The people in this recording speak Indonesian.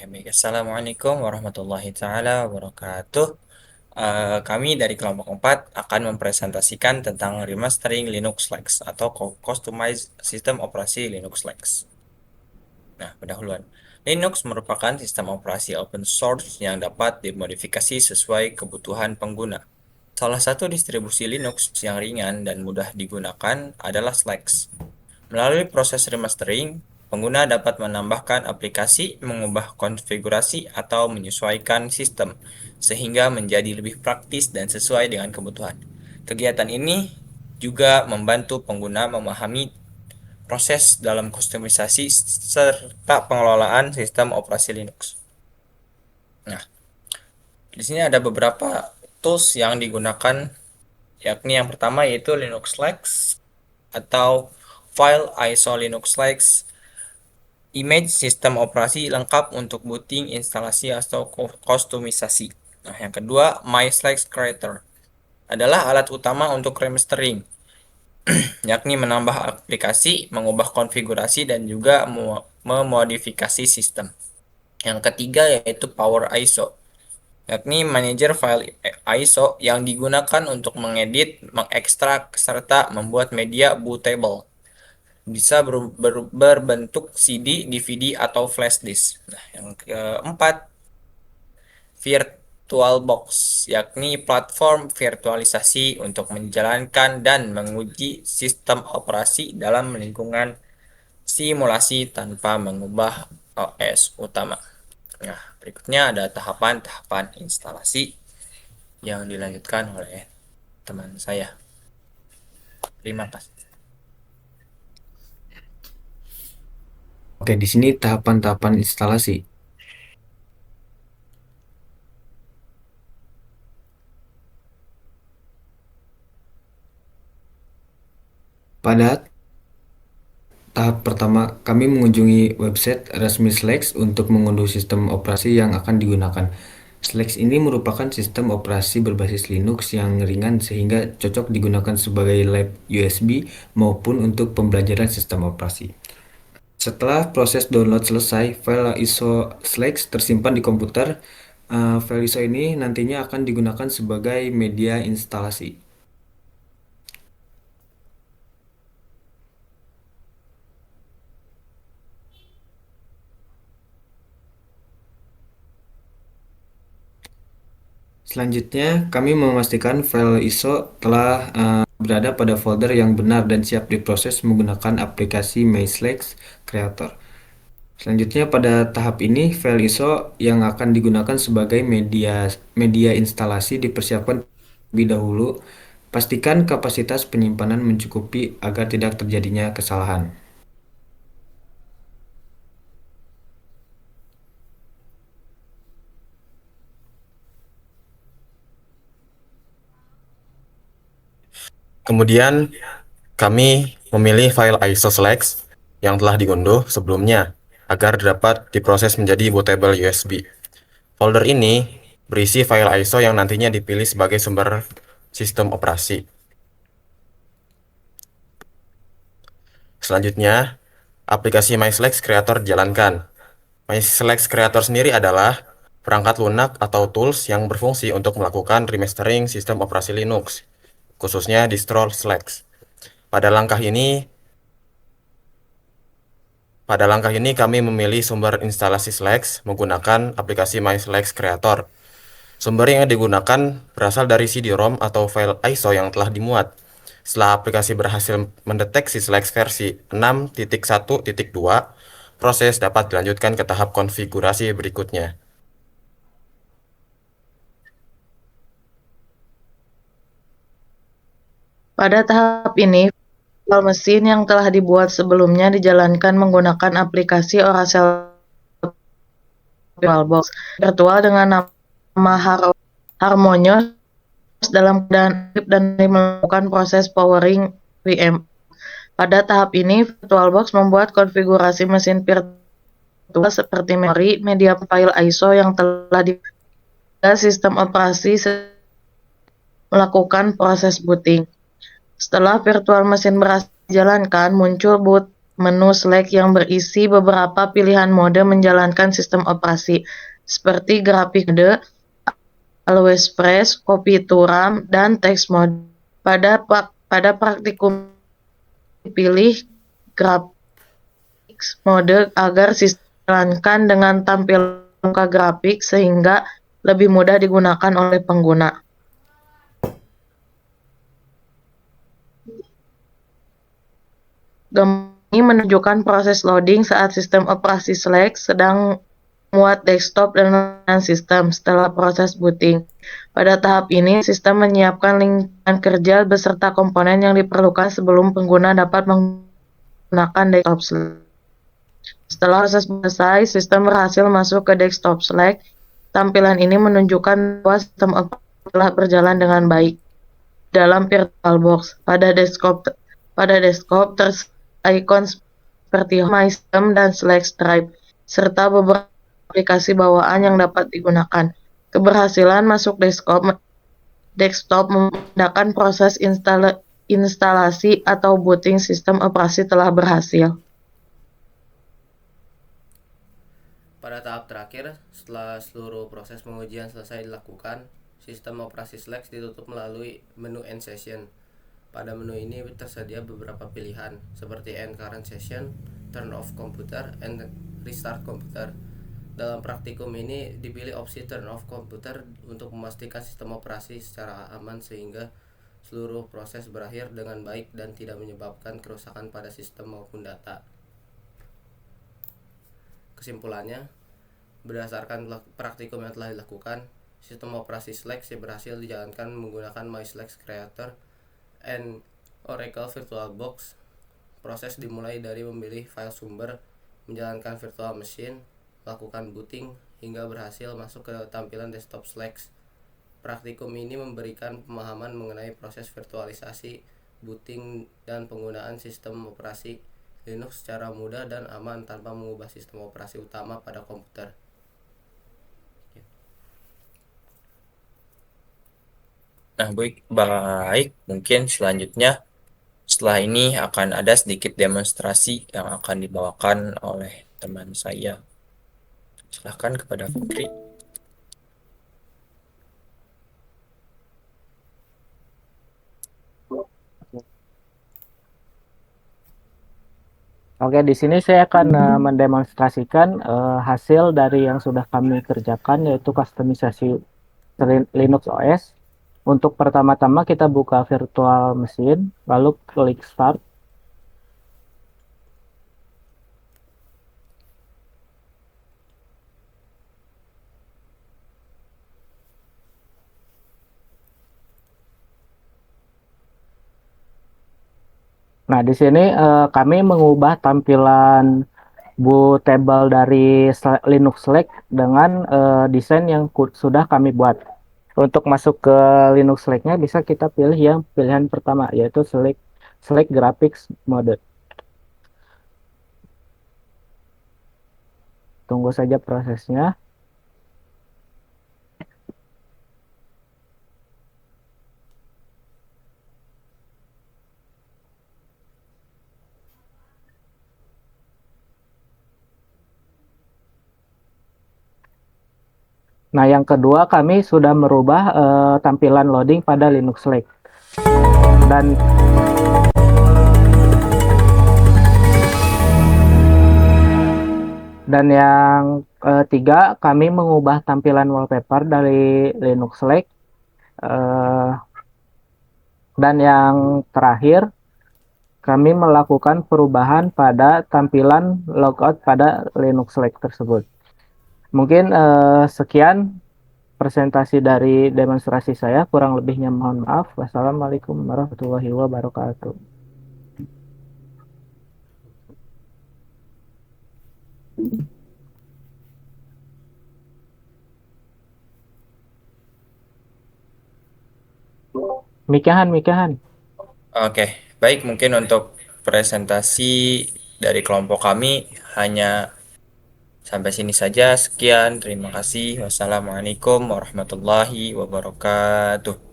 Baik. Assalamualaikum warahmatullahi taala wabarakatuh. Kami dari kelompok 4 akan mempresentasikan tentang remastering Linux Lex atau customized sistem operasi Linux Lex. Nah, pendahuluan. Linux merupakan sistem operasi open source yang dapat dimodifikasi sesuai kebutuhan pengguna. Salah satu distribusi Linux yang ringan dan mudah digunakan adalah Slex. Melalui proses remastering, pengguna dapat menambahkan aplikasi, mengubah konfigurasi, atau menyesuaikan sistem, sehingga menjadi lebih praktis dan sesuai dengan kebutuhan. Kegiatan ini juga membantu pengguna memahami proses dalam kustomisasi serta pengelolaan sistem operasi Linux. Nah, di sini ada beberapa tools yang digunakan, yakni yang pertama yaitu Linux Lex atau File ISO Linux Lex, image sistem operasi lengkap untuk booting, instalasi, atau kustomisasi. Nah, yang kedua, MySlex Creator adalah alat utama untuk remastering, yakni menambah aplikasi, mengubah konfigurasi, dan juga memodifikasi sistem. Yang ketiga yaitu Power ISO, yakni manajer file ISO yang digunakan untuk mengedit, mengekstrak, serta membuat media bootable. Bisa berbentuk CD, DVD, atau flash disk. Nah, yang keempat, VirtualBox, yakni platform virtualisasi untuk menjalankan dan menguji sistem operasi dalam lingkungan simulasi tanpa mengubah OS utama. Nah, berikutnya ada tahapan-tahapan instalasi yang dilanjutkan oleh teman saya. Terima kasih. Oke, di sini tahapan-tahapan instalasi. Pada tahap pertama, kami mengunjungi website resmi Slex untuk mengunduh sistem operasi yang akan digunakan. Slex ini merupakan sistem operasi berbasis Linux yang ringan sehingga cocok digunakan sebagai lab USB maupun untuk pembelajaran sistem operasi. Setelah proses download selesai, file ISO Slex tersimpan di komputer. File ISO ini nantinya akan digunakan sebagai media instalasi. Selanjutnya, kami memastikan file ISO telah berada pada folder yang benar dan siap diproses menggunakan aplikasi MySlex Creator. Selanjutnya, pada tahap ini, file ISO yang akan digunakan sebagai media media instalasi dipersiapkan terlebih dahulu. Pastikan kapasitas penyimpanan mencukupi agar tidak terjadinya kesalahan. Kemudian kami memilih file ISO Select yang telah diunduh sebelumnya agar dapat diproses menjadi bootable USB. Folder ini berisi file ISO yang nantinya dipilih sebagai sumber sistem operasi. Selanjutnya, aplikasi MySlex Creator dijalankan. MySlex Creator sendiri adalah perangkat lunak atau tools yang berfungsi untuk melakukan remastering sistem operasi Linux, khususnya distro Slex. Pada langkah ini kami memilih sumber instalasi Slex menggunakan aplikasi MySlex Creator. Sumber yang digunakan berasal dari CD-ROM atau file ISO yang telah dimuat. Setelah aplikasi berhasil mendeteksi Slex versi 6.1.2, proses dapat dilanjutkan ke tahap konfigurasi berikutnya. Pada tahap ini, virtual mesin yang telah dibuat sebelumnya dijalankan menggunakan aplikasi Oracle VirtualBox virtual dengan nama Harmonious dalam keadaan aktif dan melakukan proses powering VM. Pada tahap ini, VirtualBox membuat konfigurasi mesin virtual seperti memori, media file ISO yang telah di sistem operasi melakukan proses booting. Setelah virtual mesin berhasil dijalankan, muncul boot menu Slack yang berisi beberapa pilihan mode menjalankan sistem operasi, seperti grafik mode, always press, copy to RAM, dan text mode. Pada praktikum dipilih graphics mode agar sistem dijalankan dengan tampilan muka grafik sehingga lebih mudah digunakan oleh pengguna. Gambar ini menunjukkan proses loading saat sistem operasi Slack sedang muat desktop dan sistem setelah proses booting. Pada tahap ini, sistem menyiapkan lingkungan kerja beserta komponen yang diperlukan sebelum pengguna dapat menggunakan desktop Slack. Setelah proses selesai, sistem berhasil masuk ke desktop Slack. Tampilan ini menunjukkan bahwa sistem operasi telah berjalan dengan baik. Dalam VirtualBox, pada desktop tersedia ikon seperti My System dan Slack Stripe, serta beberapa aplikasi bawaan yang dapat digunakan. Keberhasilan masuk desktop memandangkan proses instalasi atau booting sistem operasi telah berhasil. Pada tahap terakhir, setelah seluruh proses pengujian selesai dilakukan, sistem operasi Slack ditutup melalui menu End Session. Pada menu ini tersedia beberapa pilihan, seperti End Current Session, Turn Off Computer, and Restart Computer. Dalam praktikum ini dipilih opsi Turn Off Computer untuk memastikan sistem operasi secara aman sehingga seluruh proses berakhir dengan baik dan tidak menyebabkan kerusakan pada sistem maupun data. Kesimpulannya, berdasarkan praktikum yang telah dilakukan, sistem operasi Slack berhasil dijalankan menggunakan MySlack Creator and Oracle VirtualBox. Proses dimulai dari memilih file sumber, menjalankan virtual machine, melakukan booting, hingga berhasil masuk ke tampilan desktop Slack. Praktikum ini memberikan pemahaman mengenai proses virtualisasi, booting, dan penggunaan sistem operasi Linux secara mudah dan aman tanpa mengubah sistem operasi utama pada komputer. Nah, baik, mungkin selanjutnya setelah ini akan ada sedikit demonstrasi yang akan dibawakan oleh teman saya. Silahkan kepada Fikri. Oke, di sini saya akan mendemonstrasikan hasil dari yang sudah kami kerjakan, yaitu kustomisasi Linux OS. Untuk pertama-tama kita buka virtual machine, lalu klik Start. Nah, di sini kami mengubah tampilan bootable dari Linux Slack dengan desain yang sudah kami buat. Untuk masuk ke Linux Slack-nya bisa kita pilih yang pilihan pertama, yaitu Slack Graphics Mode. Tunggu saja prosesnya. Nah, yang kedua kami sudah merubah tampilan loading pada Linux Slack. Dan yang ketiga, kami mengubah tampilan wallpaper dari Linux Slack. Dan yang terakhir, kami melakukan perubahan pada tampilan logout pada Linux Slack tersebut. Mungkin sekian presentasi dari demonstrasi saya, kurang lebihnya mohon maaf. Wassalamualaikum warahmatullahi wabarakatuh. Mikahan. Oke, baik, mungkin untuk presentasi dari kelompok kami hanya sampai sini saja. Sekian, terima kasih. Wassalamualaikum warahmatullahi wabarakatuh.